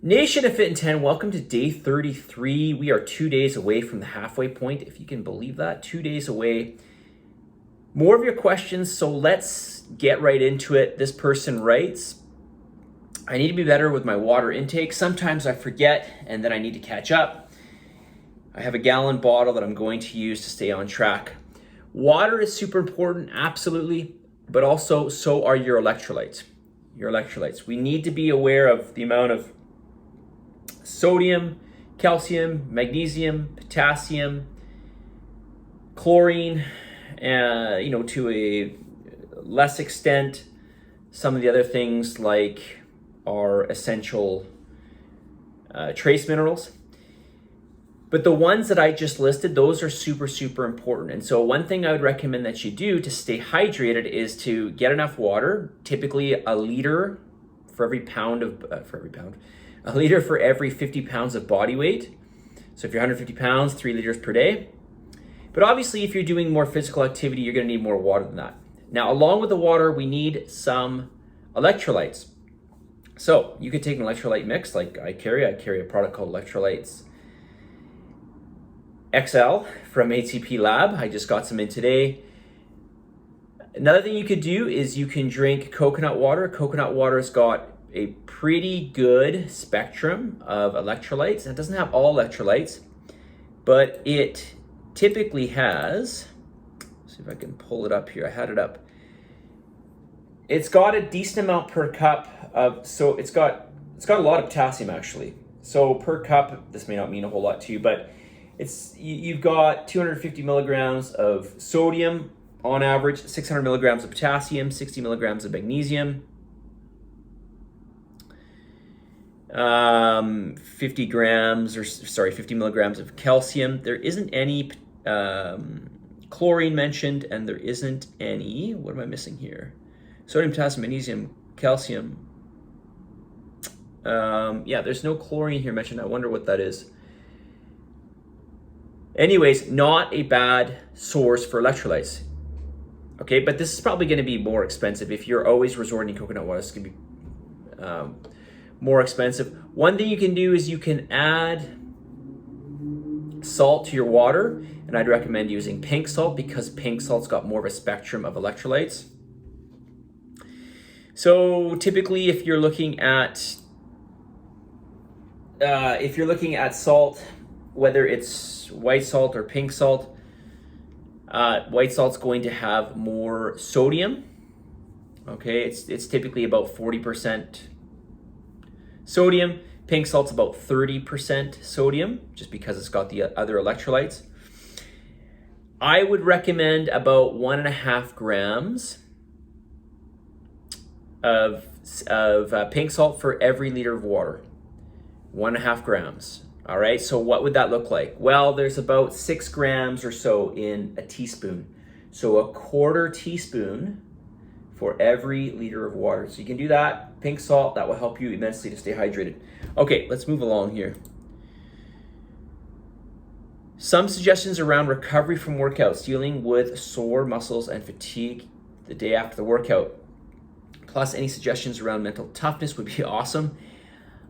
Nation of Fit in 10, welcome to day 33. We are 2 days away from the halfway point, if you can believe that. 2 days away. More of your questions, so let's get right into it. This person writes, I need to be better with my water intake. Sometimes I forget and then I need to catch up. I have a gallon bottle that I'm going to use to stay on track. Water is super important, absolutely, but also so are your electrolytes. We need to be aware of the amount of sodium, calcium, magnesium, potassium, chlorine, to a less extent, some of the other things like our essential trace minerals. But the ones that I just listed, those are super, super important. And so one thing I would recommend that you do to stay hydrated is to get enough water, typically a liter for every a liter for every 50 pounds of body weight. So if you're 150 pounds, 3 liters per day. But obviously, if you're doing more physical activity, you're gonna need more water than that. Now, along with the water, we need some electrolytes. So you could take an electrolyte mix like I carry a product called Electrolytes XL from ATP Lab. I just got some in today. Another thing you could do is you can drink coconut water. Coconut water's got a pretty good spectrum of electrolytes. It doesn't have all electrolytes, but it typically has, let's see if I can pull it up here. I had it up. It's got a decent amount per cup of, so it's got a lot of potassium actually. So per cup, this may not mean a whole lot to you, but you've got 250 milligrams of sodium on average, 600 milligrams of potassium, 60 milligrams of magnesium, 50 milligrams of calcium. There isn't any chlorine mentioned, and there isn't any, what am I missing here? Sodium, potassium, magnesium, calcium. There's no chlorine here mentioned. I wonder what that is. Anyways, not a bad source for electrolytes. Okay, but this is probably going to be more expensive. If you're always resorting to coconut water, it's going to be more expensive. One thing you can do is you can add salt to your water, and I'd recommend using pink salt because pink salt's got more of a spectrum of electrolytes. So typically, if you're looking at salt, whether it's white salt or pink salt, white salt's going to have more sodium. Okay, it's typically about 40% sodium. Pink salt's about 30% sodium, just because it's got the other electrolytes. I would recommend about 1.5 grams of pink salt for every liter of water. 1.5 grams. All right, so what would that look like? Well, there's about 6 grams or so in a teaspoon. So 1/4 teaspoon for every liter of water. So you can do that, pink salt, that will help you immensely to stay hydrated. Okay, let's move along here. Some suggestions around recovery from workouts, dealing with sore muscles and fatigue the day after the workout. Plus, any suggestions around mental toughness would be awesome.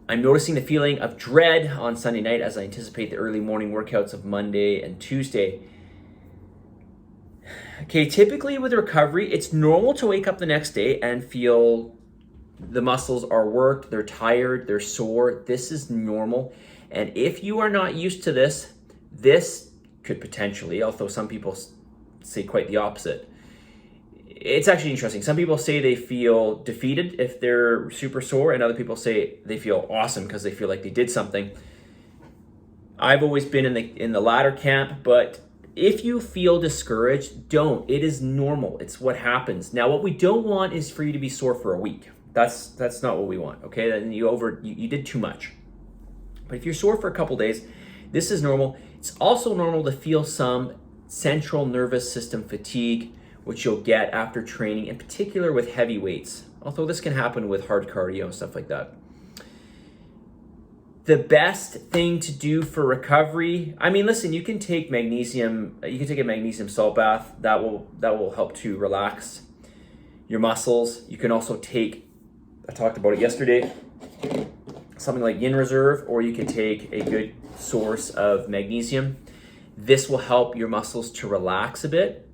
I'm noticing the feeling of dread on Sunday night as I anticipate the early morning workouts of Monday and Tuesday. Okay, typically with recovery, it's normal to wake up the next day and feel the muscles are worked, they're tired, they're sore. This is normal. And if you are not used to this, this could potentially, although some people say quite the opposite. It's actually interesting. Some people say they feel defeated if they're super sore, and other people say they feel awesome because they feel like they did something. I've always been in the latter camp, but if you feel discouraged, don't. It is normal. It's what happens. Now, what we don't want is for you to be sore for a week. That's not what we want. Okay, then you did too much. But if you're sore for a couple days, this is normal. It's also normal to feel some central nervous system fatigue, which you'll get after training, in particular with heavy weights. Although this can happen with hard cardio and stuff like that. The best thing to do for recovery, I mean, listen, you can take magnesium, you can take a magnesium salt bath. That will help to relax your muscles. You can also take, I talked about it yesterday, something like Yin Reserve, or you can take a good source of magnesium. This will help your muscles to relax a bit.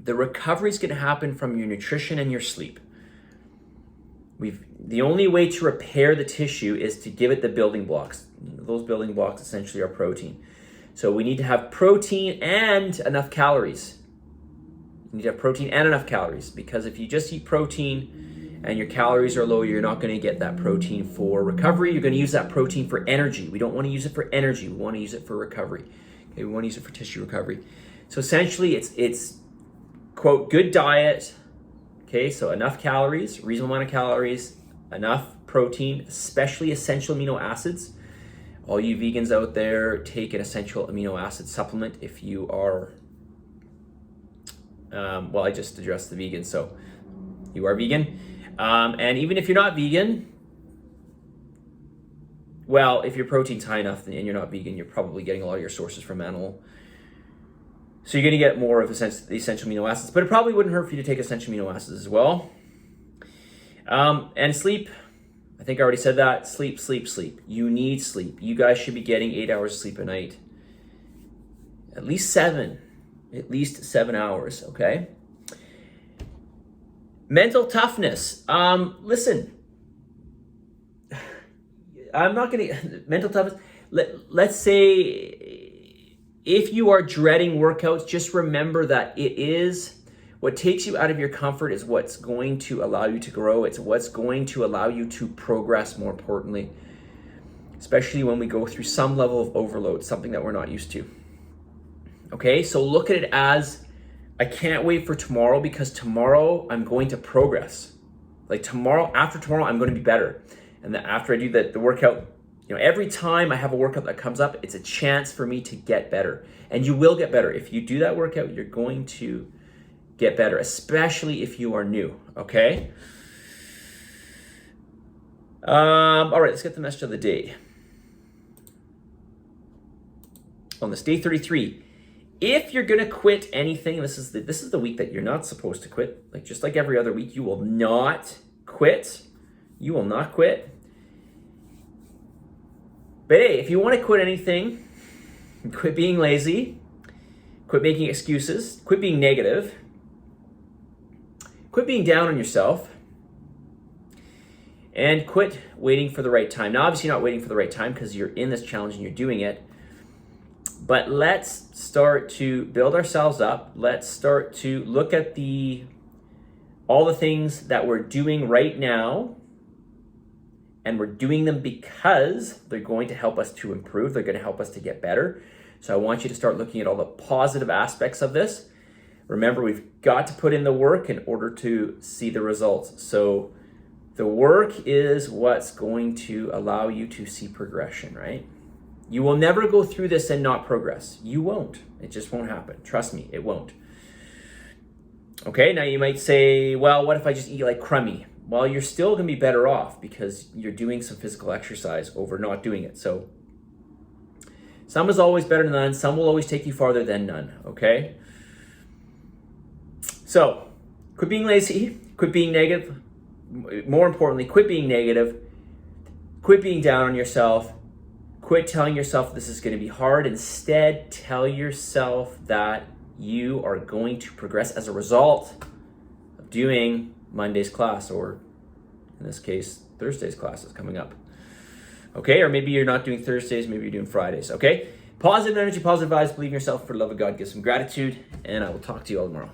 The recovery is going to happen from your nutrition and your sleep. The only way to repair the tissue is to give it the building blocks. Those building blocks essentially are protein. So we need to have protein and enough calories. You need to have protein and enough calories, because if you just eat protein and your calories are low, you're not going to get that protein for recovery. You're going to use that protein for energy. We don't want to use it for energy. We want to use it for recovery. Okay, we want to use it for tissue recovery. So essentially it's quote, good diet. Okay, so enough calories, reasonable amount of calories, enough protein, especially essential amino acids. All you vegans out there, take an essential amino acid supplement if you are, well, I just addressed the vegans, so you are vegan. And even if you're not vegan, well, if your protein's high enough and you're not vegan, you're probably getting a lot of your sources from animal. So you're going to get more of the essential amino acids, but it probably wouldn't hurt for you to take essential amino acids as well. And sleep, I think I already said that. Sleep, sleep, sleep. You need sleep. You guys should be getting 8 hours of sleep a night. At least 7 hours, okay? Mental toughness. Listen, I'm not going to, mental toughness, let's say, if you are dreading workouts, just remember that it is what takes you out of your comfort is what's going to allow you to grow. It's what's going to allow you to progress, more importantly, especially when we go through some level of overload, something that we're not used to. Okay, so look at it as, I can't wait for tomorrow, because tomorrow I'm going to progress. Like tomorrow, after tomorrow, I'm going to be better. And then after I do the workout, every time I have a workout that comes up, it's a chance for me to get better. And you will get better. If you do that workout, you're going to get better, especially if you are new, okay? All right, let's get the message of the day. On this day 33, if you're gonna quit anything, this is the week that you're not supposed to quit. Like just like every other week, you will not quit. You will not quit. But hey, if you want to quit anything, quit being lazy, quit making excuses, quit being negative, quit being down on yourself, and quit waiting for the right time. Now, obviously you're not waiting for the right time because you're in this challenge and you're doing it, but let's start to build ourselves up. Let's start to look at all the things that we're doing right now, and we're doing them because they're going to help us to improve. They're going to help us to get better. So I want you to start looking at all the positive aspects of this. Remember, we've got to put in the work in order to see the results. So the work is what's going to allow you to see progression, right? You will never go through this and not progress. You won't. It just won't happen. Trust me, it won't. Okay, now you might say, well, what if I just eat like crummy? Well, you're still going to be better off because you're doing some physical exercise over not doing it. So some is always better than none. Some will always take you farther than none, okay? So quit being lazy, quit being negative. More importantly, quit being negative, quit being down on yourself, quit telling yourself this is going to be hard. Instead, tell yourself that you are going to progress as a result of doing Monday's class, or in this case, Thursday's class is coming up. Okay, or maybe you're not doing Thursdays, maybe you're doing Fridays, okay? Positive energy, positive vibes, believe in yourself, for the love of God, give some gratitude, and I will talk to you all tomorrow.